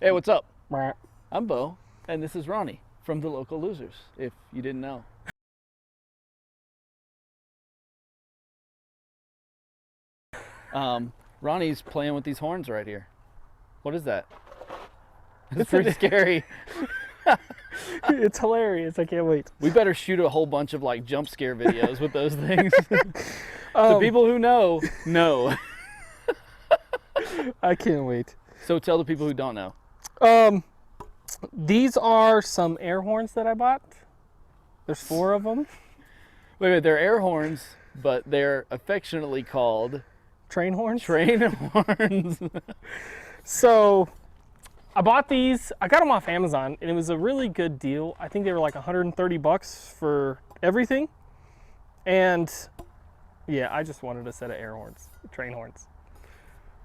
Hey, what's up? I'm Beau, and this is Ronnie from The Local Losers, if you didn't know. Ronnie's playing with these horns right here. What is that? It's pretty scary. It's hilarious. I can't wait. We better shoot a whole bunch of like jump scare videos with those things. The people who know. I can't wait. So tell the people who don't know. These are some air horns that I bought. There's 4 of them. Wait, they're air horns, but they're affectionately called Train horns? train horns. So I bought these. I got them off Amazon, and it was a really good deal. I think they were like 130 bucks for everything. And yeah, I just wanted a set of air horns, train horns.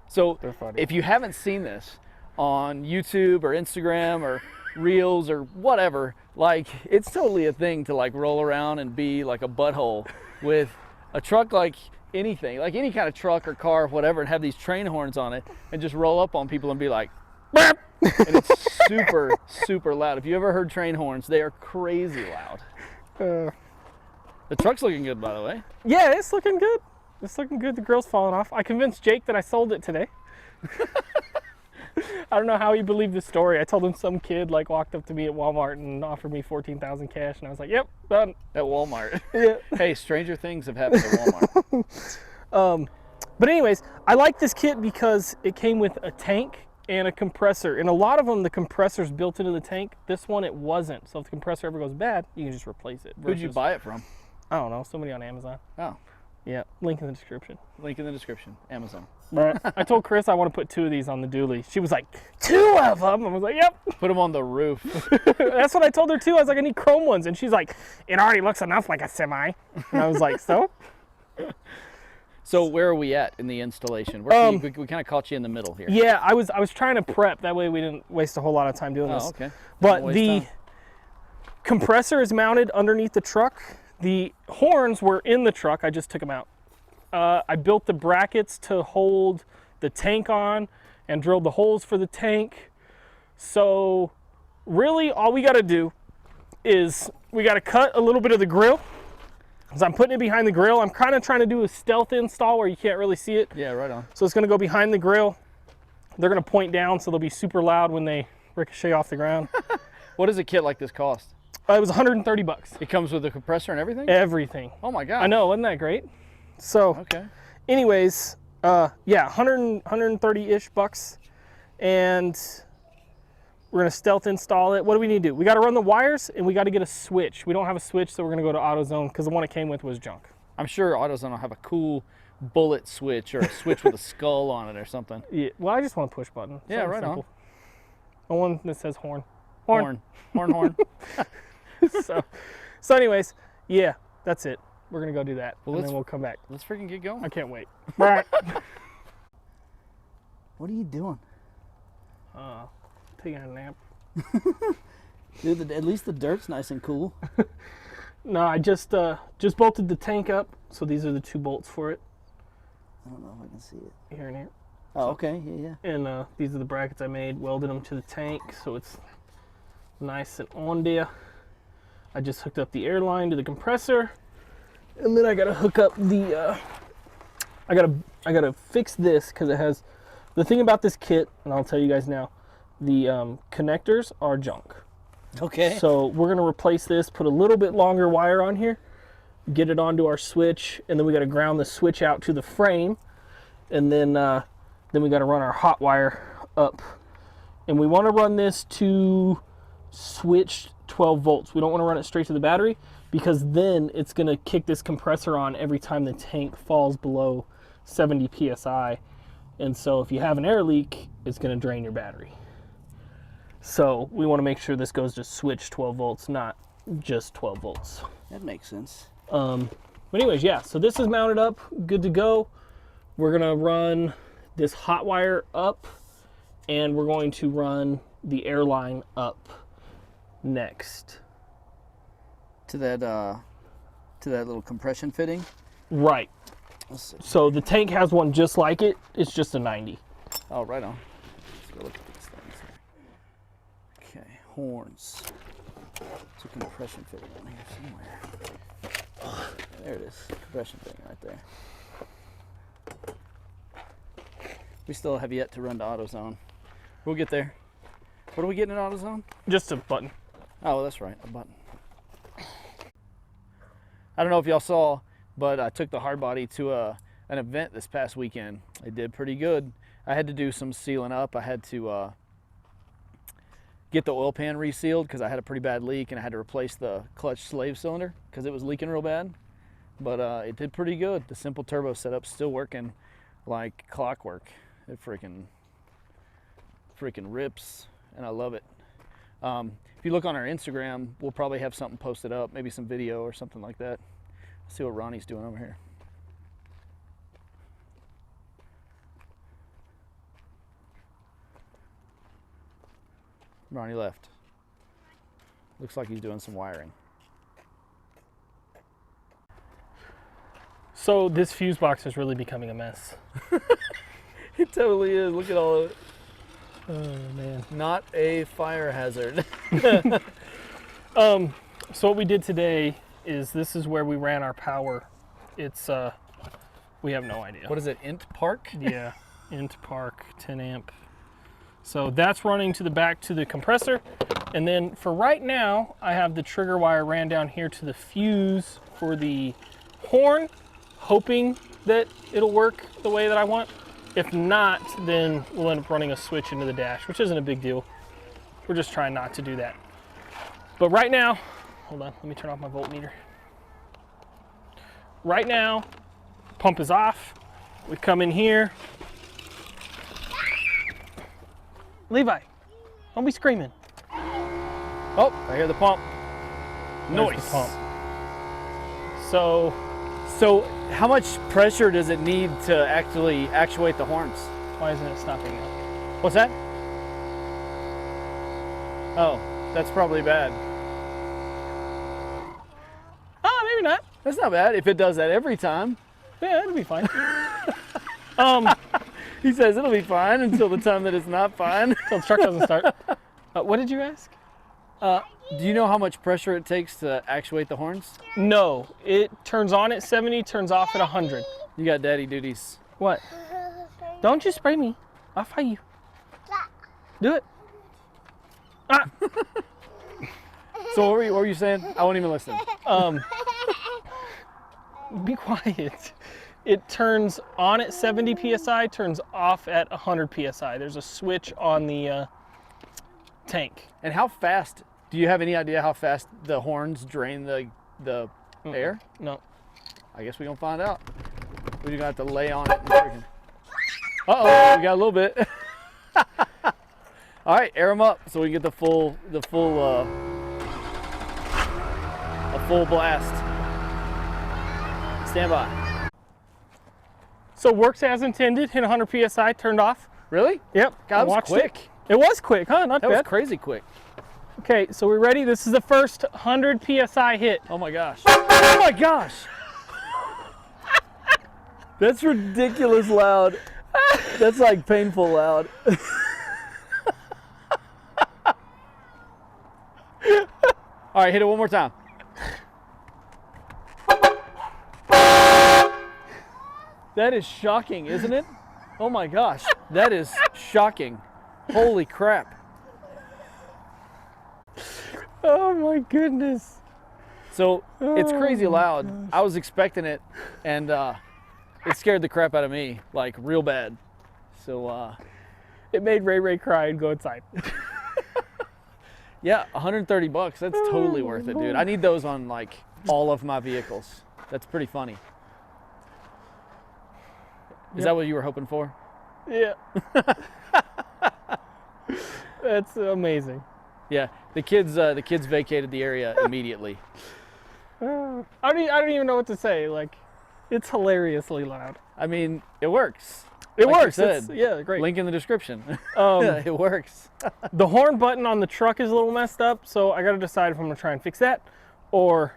So They're funny. if you haven't seen this on YouTube or Instagram or Reels or whatever, like it's totally a thing to like roll around and be like a butthole with a truck like anything, like any kind of truck or car or whatever, and have these train horns on it and just roll up on people and be like, "Burp!" And it's super, super loud. If you ever heard train horns, they are crazy loud. The truck's looking good, by the way. Yeah, it's looking good. It's looking good. The grill's falling off. I convinced Jake that I sold it today. I don't know how he believed the story. I told him some kid like walked up to me at Walmart and offered me $14,000 cash, and I was like, "Yep, done." At Walmart. Yeah. Hey, stranger things have happened at Walmart. But anyways, I like this kit because it came with a tank and a compressor. And a lot of them, the compressor's built into the tank. This one, it wasn't. So if the compressor ever goes bad, you can just replace it. Who'd you buy it from? I don't know. Somebody on Amazon. Oh, Yeah, link in the description. link in the description. Amazon. I told Chris I want to put 2 of these on the dually. She was like, 2 of them? I was like, yep. Put them on the roof. That's what I told her too. I was like, I need chrome ones. And she's like, it already looks enough like a semi. And I was like, so? So where are we at in the installation? We kind of caught you in the middle here. Yeah, I was trying to prep. That way we didn't waste a whole lot of time doing this. Oh, okay. But Don't the waste time. compressor is mounted underneath the truck. The horns were in the truck. I just took them out. I built the brackets to hold the tank on and drilled the holes for the tank. So really all we got to do is we got to cut a little bit of the grill. As I'm putting it behind the grill, I'm kind of trying to do a stealth install where you can't really see it. Yeah, right on. So it's going to go behind the grill. They're going to point down, so they'll be super loud when they ricochet off the ground. What does a kit like this cost? It was 130 bucks. It comes with a compressor and everything? Everything. Oh my God. I know, wasn't that great? So, Okay. anyways, yeah, 130-ish bucks. And we're going to stealth install it. What do we need to do? We got to run the wires, and we got to get a switch. We don't have a switch, so we're going to go to AutoZone because the one it came with was junk. I'm sure AutoZone will have a cool bullet switch or a switch with a skull on it or something. Yeah, well, I just want a push button. Yeah, Something right simple. On. One that says horn. Horn. So anyways, yeah, that's it. We're going to go do that, and then we'll come back. Let's freaking get going. I can't wait. What are you doing? Taking a nap. Dude, at least the dirt's nice and cool. No, I just bolted the tank up, so these are the 2 bolts for it. I don't know if I can see it. Here and here. Oh, okay. Yeah. And these are the brackets I made, welded them to the tank, so it's nice and on there. I just hooked up the air line to the compressor, and then I gotta hook up the, I gotta fix this, because it has, the thing about this kit, and I'll tell you guys now, the connectors are junk. Okay. So we're gonna replace this, put a little bit longer wire on here, get it onto our switch, and then we gotta ground the switch out to the frame, and then we gotta run our hot wire up. And we wanna run this to switched 12 volts. We don't wanna run it straight to the battery, because then it's gonna kick this compressor on every time the tank falls below 70 PSI. And so if you have an air leak, it's gonna drain your battery. So we want to make sure this goes to switch 12 volts, not just 12 volts. That makes sense. But anyways, yeah, so this is mounted up, good to go. We're gonna run this hot wire up, and we're going to run the air line up next. To that little compression fitting? Right. So the tank has one just like it. It's just a 90. Oh, right on. Let's go look at these things. Okay, horns. There's a compression fitting on here somewhere. There it is, compression fitting right there. We still have yet to run to AutoZone. We'll get there. What are we getting at AutoZone? Just a button. Oh, that's right, a button. I don't know if y'all saw, but I took the hard body to an event this past weekend. It did pretty good. I had to do some sealing up. I had to get the oil pan resealed because I had a pretty bad leak, and I had to replace the clutch slave cylinder because it was leaking real bad. But it did pretty good. The simple turbo setup's still working like clockwork. It freaking rips, and I love it. If you look on our Instagram, we'll probably have something posted up, maybe some video or something like that. Let's see what Ronnie's doing over here. Ronnie left. Looks like he's doing some wiring. So this fuse box is really becoming a mess. It totally is. Look at all of it. Oh man. Not a fire hazard. So what we did today is this is where we ran our power. It's we have no idea. What is it, Int Park? Yeah, Int Park 10 amp. So that's running to the back to the compressor. And then for right now, I have the trigger wire ran down here to the fuse for the horn, hoping that it'll work the way that I want. If not, then we'll end up running a switch into the dash, which isn't a big deal. We're just trying not to do that. But right now, hold on, let me turn off my voltmeter. Right now, pump is off. We come in here. Levi, don't be screaming. Oh, I hear the pump. There's Noise. the pump. So how much pressure does it need to actually actuate the horns? why isn't it stopping now? What's that? Oh, that's probably bad. Ah, maybe not. That's not bad if it does that every time. Yeah, it'll be fine. He says it'll be fine until the time that it's not fine. Until the truck doesn't start. What did you ask? Do you know how much pressure it takes to actuate the horns? No, it turns on at 70, turns off at 100. You got daddy duties. What? Don't you spray me. I'll fight you. Do it. Ah. So what were you saying? I won't even listen. Be quiet. It turns on at 70 PSI, turns off at 100 PSI. There's a switch on the tank. And how fast, do you have any idea how fast the horns drain the air? No. I guess we're gonna find out. We're gonna have to lay on it and freaking. Uh-oh, we got a little bit. All right, air them up so we can get a full blast. Stand by. So works as intended, hit 100 PSI, turned off. Really? Yep. God, that was watched quick. It was quick, huh? Not That was bad. crazy quick. Okay, so we're ready. This is the first 100 PSI hit. Oh my gosh. Oh my gosh. That's ridiculous loud. That's like painful loud. All right, hit it one more time. That is shocking, isn't it? Oh my gosh, that is shocking. Holy crap. Oh my goodness. So it's crazy loud. I was expecting it, and it scared the crap out of me, like real bad. So It made Ray cry and go inside. yeah, $130. That's totally worth it, dude. I need those on like all of my vehicles. That's pretty funny. Is that what you were hoping for? Yeah. That's amazing. Yeah, the kids vacated the area immediately. I don't even know what to say. Like, it's hilariously loud. I mean, it works. It Like you works. said. Yeah, great. Link in the description. Yeah, it works. The horn button on the truck is a little messed up, so I got to decide if I'm gonna try and fix that or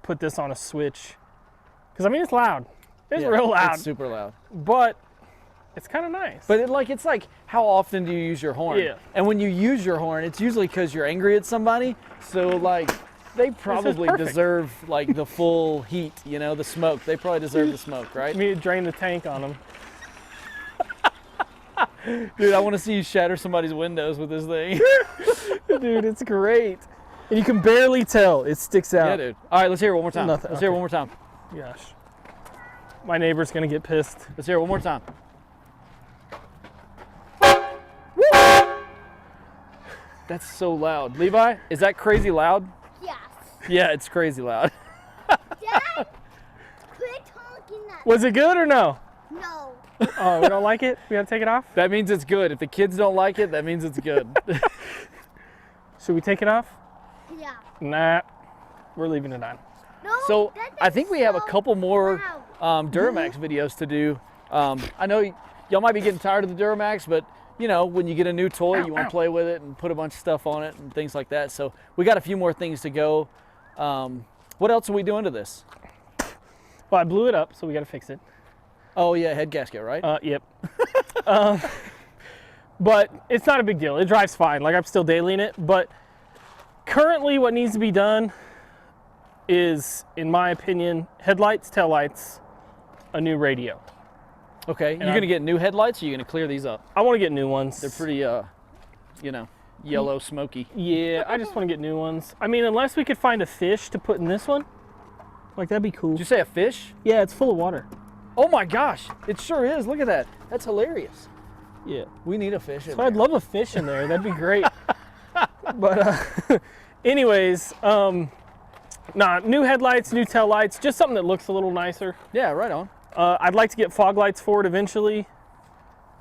put this on a switch. Because I mean, it's loud. It's Yeah, real loud. It's super loud. But It's kind of nice. But it's like, how often do you use your horn? Yeah. And when you use your horn, it's usually because you're angry at somebody. So like, they probably perfect. deserve like the full heat, you know, the smoke. They probably deserve the smoke, right? Me to drain the tank on them. Dude, I want to see you shatter somebody's windows with this thing. Dude, it's great. And you can barely tell. It sticks out. Yeah, dude. All right, let's hear it one more time. Nothing. Let's hear it Okay. one more time. Gosh. My neighbor's going to get pissed. Let's hear it one more time. That's so loud. Levi, is that crazy loud? Yes. Yeah, it's crazy loud. Dad, quit talking that. Was it good or no? No. Oh, we don't like it? We got to take it off? That means it's good. If the kids don't like it, that means it's good. Should we take it off? Yeah. Nah. We're leaving it on. No. So that I is think we have a so couple more loud. Duramax videos to do. I know y'all might be getting tired of the Duramax, but you know, when you get a new toy, you want to play with it and put a bunch of stuff on it and things like that. So we got a few more things to go. What else are we doing to this? Well, I blew it up, so we got to fix it. Oh yeah, head gasket, right? Yep. But it's not a big deal. It drives fine. Like, I'm still dailying it. But currently what needs to be done is, in my opinion, headlights, taillights, a new radio. Okay, you're gonna get new headlights, or you're gonna clear these up? I want to get new ones. They're pretty, you know, yellow, smoky. Yeah, I just want to get new ones. I mean, unless we could find a fish to put in this one. Like, that'd be cool. Did you say a fish? Yeah, it's full of water. Oh my gosh, it sure is. Look at that. That's hilarious. Yeah. We need a fish in So I'd there. love a fish in there. That'd be great. But anyways, nah, new headlights, new tail lights, just something that looks a little nicer. Yeah, right on. I'd like to get fog lights for it eventually,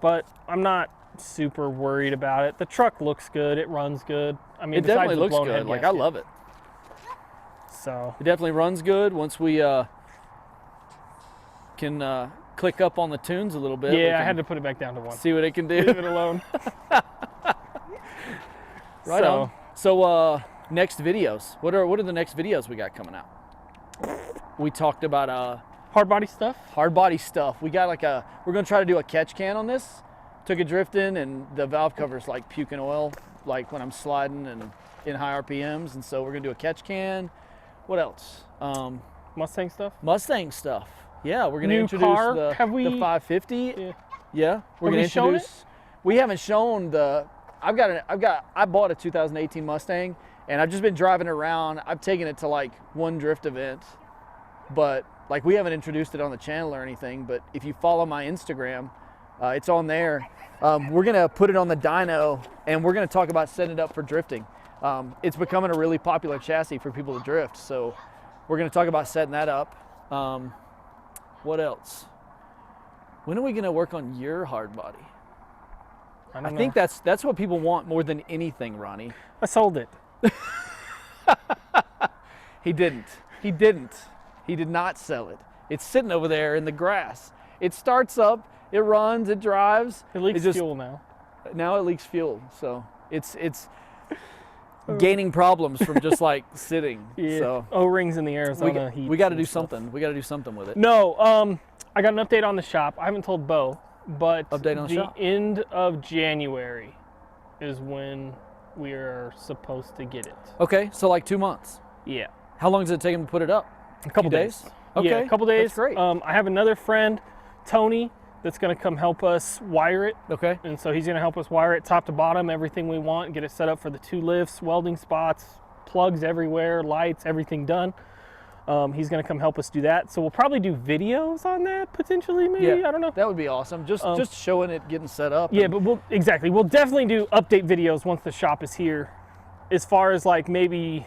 but I'm not super worried about it. The truck looks good. It runs good. I mean, It definitely besides the looks blown good. head Like, I gasket. love it. So, It definitely runs good. Once we can click up on the tunes a little bit. we yeah, I can had to put it back down to 1. see what it can do. Leave it alone. Right So, on. So next videos. What are the next videos we got coming out? We talked about hard body stuff. hard body stuff. We got we're gonna try to do a catch can on this. Took it drifting and the valve cover's like puking oil, like when I'm sliding and in high RPMs. And so we're gonna do a catch can. What else? Mustang stuff. Mustang stuff. Yeah, we're gonna New introduce car? the Have we- 550. Yeah. Yeah, we're Have gonna we shown introduce. We haven't shown the. I bought a 2018 Mustang, and I've just been driving it around. I've taken it to like one drift event, but like we haven't introduced it on the channel or anything. But if you follow my Instagram, it's on there. We're gonna put it on the dyno, and we're gonna talk about setting it up for drifting. It's becoming a really popular chassis for people to drift, so we're gonna talk about setting that up. What else? When are we gonna work on your hard body? I think that's what people want more than anything, Ronnie. I sold it. He didn't. He didn't. He did not sell it. It's sitting over there in the grass. It starts up, it runs, it drives. It leaks just- fuel now. Now it leaks fuel, so it's gaining problems from just like sitting. Yeah. So O-rings in the Arizona heat. we got to and do stuff. something. We got to do something with it. No, I got an update on the shop. I haven't told Beau, but Update on the shop. end of January is when we are supposed to get it. Okay, so like 2 months. Yeah. How long does it take him to put it up? A couple Few days. Okay, Yeah, a couple days. That's great. I have another friend, Tony, that's going to come help us wire it. Okay. And so he's going to help us wire it top to bottom, everything we want, get it set up for the 2 lifts, welding spots, plugs everywhere, lights, everything done. He's going to come help us do that. So we'll probably do videos on that potentially, maybe. Yeah, I don't know. That would be awesome. Just showing it getting set up. Yeah, and- but we'll definitely do update videos once the shop is here. As far as like maybe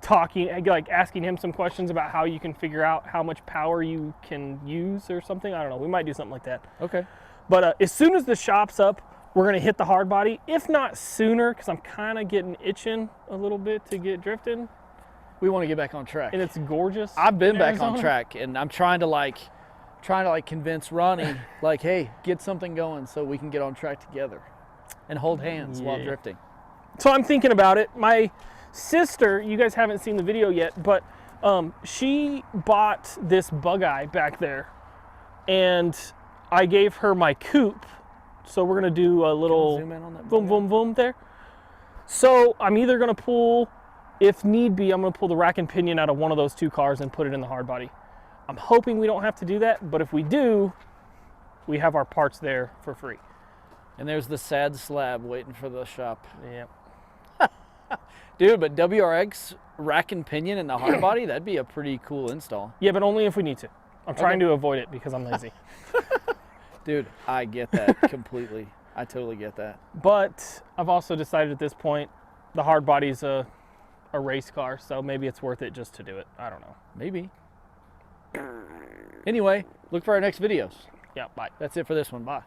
talking, like asking him some questions about how you can figure out how much power you can use or something. I don't know. We might do something like that. Okay. But as soon as the shop's up, we're going to hit the hard body. If not sooner, because I'm kind of getting itching a little bit to get drifting. We want to get back on track. And it's gorgeous. I've been in back on Arizona. track, and I'm trying to convince Ronnie, like, hey, get something going so we can get on track together and hold hands while Yeah. drifting. So I'm thinking about it. My sister, you guys haven't seen the video yet, but she bought this bug eye back there, and I gave her my coupe, so we're gonna do a little zoom in on that boom, bug boom, boom there. So I'm either gonna pull, if need be, I'm gonna pull the rack and pinion out of one of those two cars and put it in the hard body. I'm hoping we don't have to do that, but if we do, we have our parts there for free. And there's the sad slab waiting for the shop. Yep. Dude, but WRX rack and pinion in the hard body, that'd be a pretty cool install. Yeah, but only if we need to. I'm trying to avoid it because I'm lazy. Dude, I get that completely. I totally get that. But I've also decided at this point, the hard body's a race car, so maybe it's worth it just to do it. I don't know. Maybe. Anyway, look for our next videos. Yeah, bye. That's it for this one. Bye.